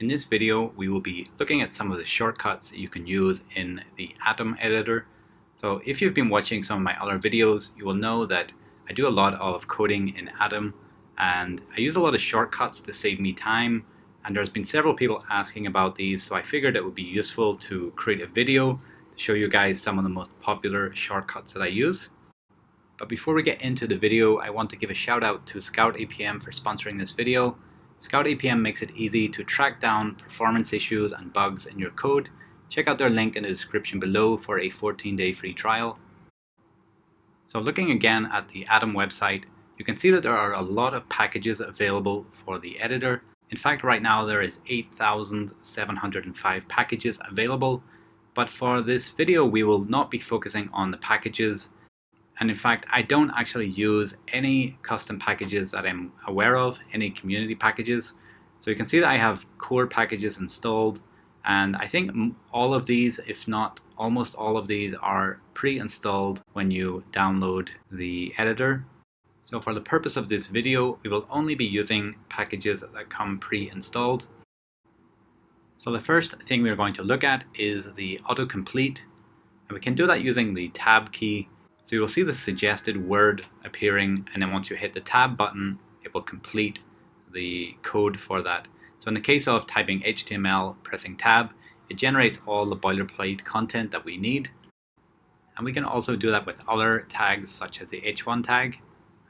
In this video, we will be looking at some of the shortcuts that you can use in the Atom editor. So if you've been watching some of my other videos, you will know that I do a lot of coding in Atom, and I use a lot of shortcuts to save me time. And there's been several people asking about these, so I figured it would be useful to create a video to show you guys some of the most popular shortcuts that I use. But before we get into the video, I want to give a shout out to Scout APM for sponsoring this video. Scout APM makes it easy to track down performance issues and bugs in your code. Check out their link in the description below for a 14-day free trial. So looking again at the Atom website, you can see that there are a lot of packages available for the editor. In fact, right now there is 8,705 packages available, but for this video we will not be focusing on the packages. And in fact, I don't actually use any custom packages that I'm aware of, any community packages. So you can see that I have core packages installed, and I think all of these, if not almost all of these, are pre-installed when you download the editor. So for the purpose of this video, we will only be using packages that come pre-installed. So the first thing we're going to look at is the autocomplete, and we can do that using the tab key. So you will see the suggested word appearing, and then once you hit the tab button, it will complete the code for that. So in the case of typing HTML, pressing tab, it generates all the boilerplate content that we need. And we can also do that with other tags such as the h1 tag.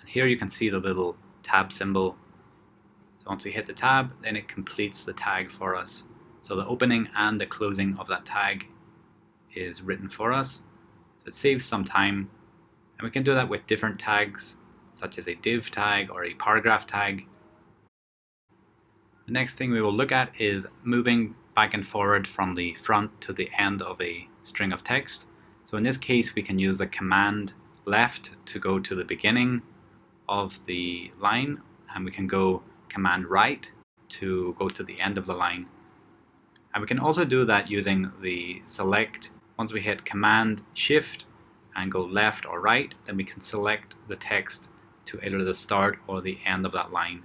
And here you can see the little tab symbol. So once we hit the tab, then it completes the tag for us. So the opening and the closing of that tag is written for us. So it saves some time. And we can do that with different tags, such as a div tag or a paragraph tag. The next thing we will look at is moving back and forward from the front to the end of a string of text. So in this case, we can use the command left to go to the beginning of the line, and we can go command right to go to the end of the line. And we can also do that using the select. Once we hit command shift and go left or right, then we can select the text to either the start or the end of that line.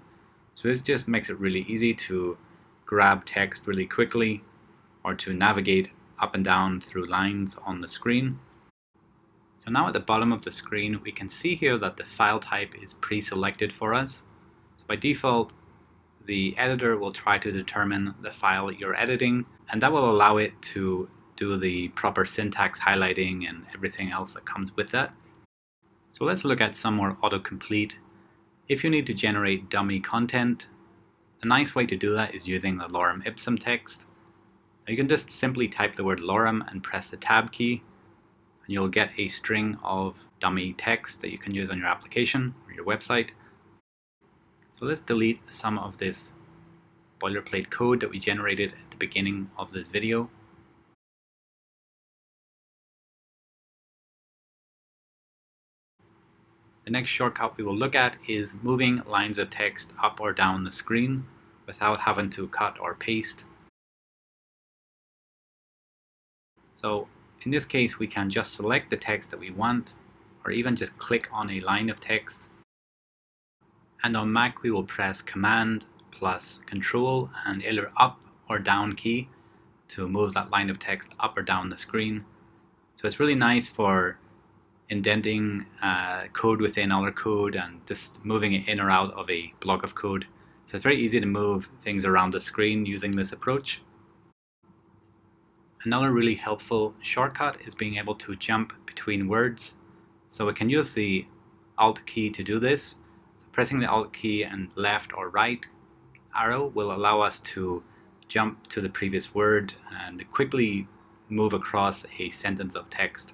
So this just makes it really easy to grab text really quickly or to navigate up and down through lines on the screen. So now at the bottom of the screen, we can see here that the file type is pre-selected for us. So by default, the editor will try to determine the file that you're editing, and that will allow it to do the proper syntax highlighting and everything else that comes with that. So let's look at some more autocomplete. If you need to generate dummy content, a nice way to do that is using the lorem ipsum text. You can just simply type the word lorem and press the tab key, and you'll get a string of dummy text that you can use on your application or your website. So let's delete some of this boilerplate code that we generated at the beginning of this video. The next shortcut we will look at is moving lines of text up or down the screen without having to cut or paste. So in this case, we can just select the text that we want, or even just click on a line of text. And on Mac, we will press Command plus Control and either up or down key to move that line of text up or down the screen. So it's really nice for indenting code within other code and just moving it in or out of a block of code. So it's very easy to move things around the screen using this approach. Another really helpful shortcut is being able to jump between words. So we can use the Alt key to do this. So pressing the Alt key and left or right arrow will allow us to jump to the previous word and quickly move across a sentence of text.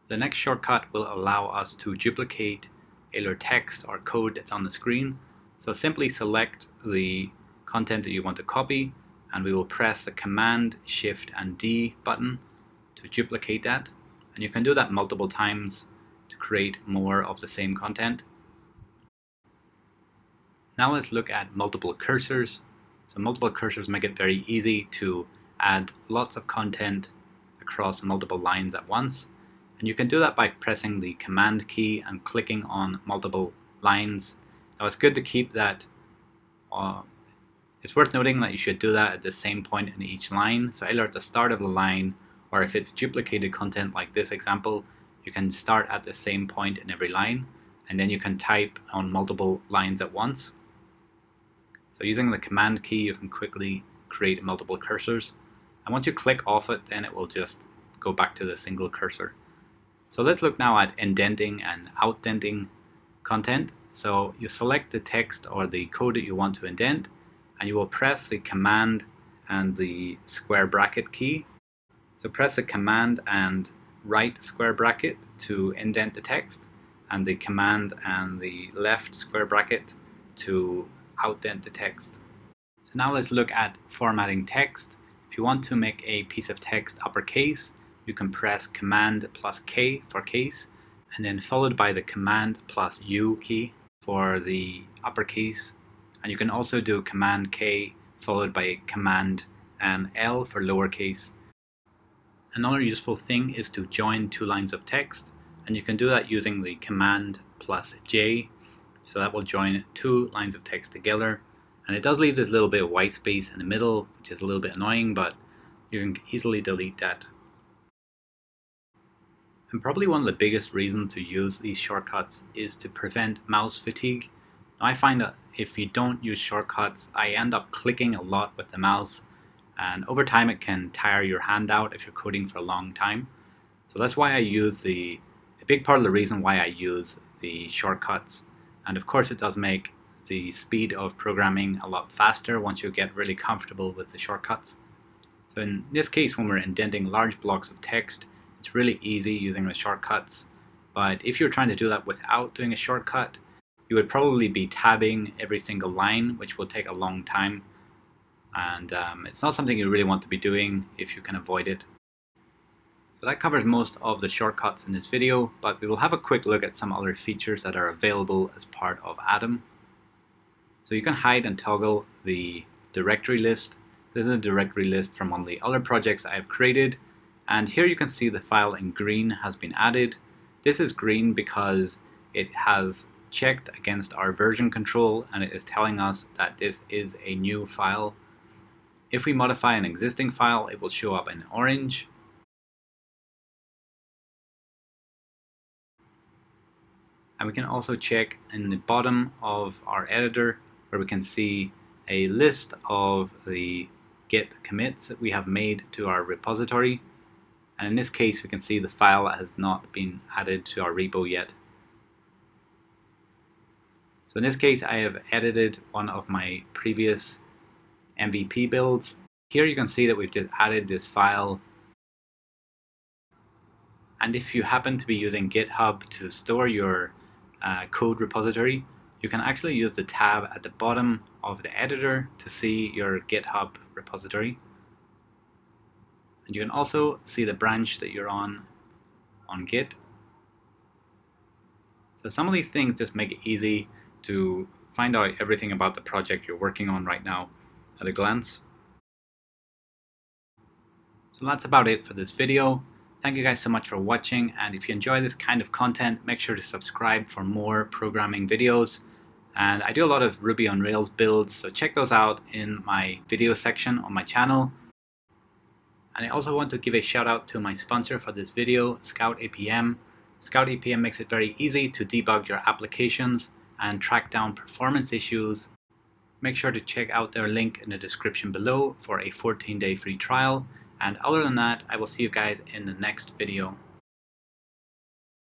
The next shortcut will allow us to duplicate either text or code that's on the screen. So simply select the content that you want to copy, and we will press the Command, Shift and D button to duplicate that. And you can do that multiple times to create more of the same content. Now let's look at multiple cursors. So multiple cursors make it very easy to add lots of content across multiple lines at once. And you can do that by pressing the Command key and clicking on multiple lines. Now it's good to keep that It's worth noting that you should do that at the same point in each line. So either at the start of the line, or if it's duplicated content like this example, you can start at the same point in every line, and then you can type on multiple lines at once. So using the command key, you can quickly create multiple cursors. And once you click off it, then it will just go back to the single cursor. So let's look now at indenting and outdenting content. So you select the text or the code that you want to indent, and you will press the command and the square bracket key. So press the command and right square bracket to indent the text, and the command and the left square bracket to outdent the text. So now let's look at formatting text. If you want to make a piece of text uppercase, you can press Command plus K for case, and then followed by the Command plus U key for the uppercase. And you can also do Command K followed by Command and L for lowercase. Another useful thing is to join two lines of text, and you can do that using the Command plus J. So that will join two lines of text together. And it does leave this little bit of white space in the middle, which is a little bit annoying, but you can easily delete that. And probably one of the biggest reasons to use these shortcuts is to prevent mouse fatigue. Now, I find that if you don't use shortcuts, I end up clicking a lot with the mouse, and over time it can tire your hand out if you're coding for a long time. So that's why I use a big part of the reason why I use the shortcuts. And of course it does make the speed of programming a lot faster once you get really comfortable with the shortcuts. So in this case, when we're indenting large blocks of text, it's really easy using the shortcuts. But if you're trying to do that without doing a shortcut, you would probably be tabbing every single line, which will take a long time. And it's not something you really want to be doing if you can avoid it. So that covers most of the shortcuts in this video, but we will have a quick look at some other features that are available as part of Atom. So you can hide and toggle the directory list. This is a directory list from one of the other projects I've created. And here you can see the file in green has been added. This is green because it has checked against our version control and it is telling us that this is a new file. If we modify an existing file, it will show up in orange. And we can also check in the bottom of our editor where we can see a list of the git commits that we have made to our repository. And in this case, we can see the file has not been added to our repo yet. So in this case, I have edited one of my previous MVP builds. Here you can see that we've just added this file. And if you happen to be using GitHub to store your code repository, you can actually use the tab at the bottom of the editor to see your GitHub repository. And you can also see the branch that you're on Git. So some of these things just make it easy to find out everything about the project you're working on right now at a glance. So that's about it for this video. Thank you guys so much for watching, and if you enjoy this kind of content, make sure to subscribe for more programming videos. And I do a lot of Ruby on Rails builds, so check those out in my video section on my channel. And I also want to give a shout out to my sponsor for this video, Scout APM. Scout APM makes it very easy to debug your applications and track down performance issues. Make sure to check out their link in the description below for a 14-day free trial. And other than that, I will see you guys in the next video.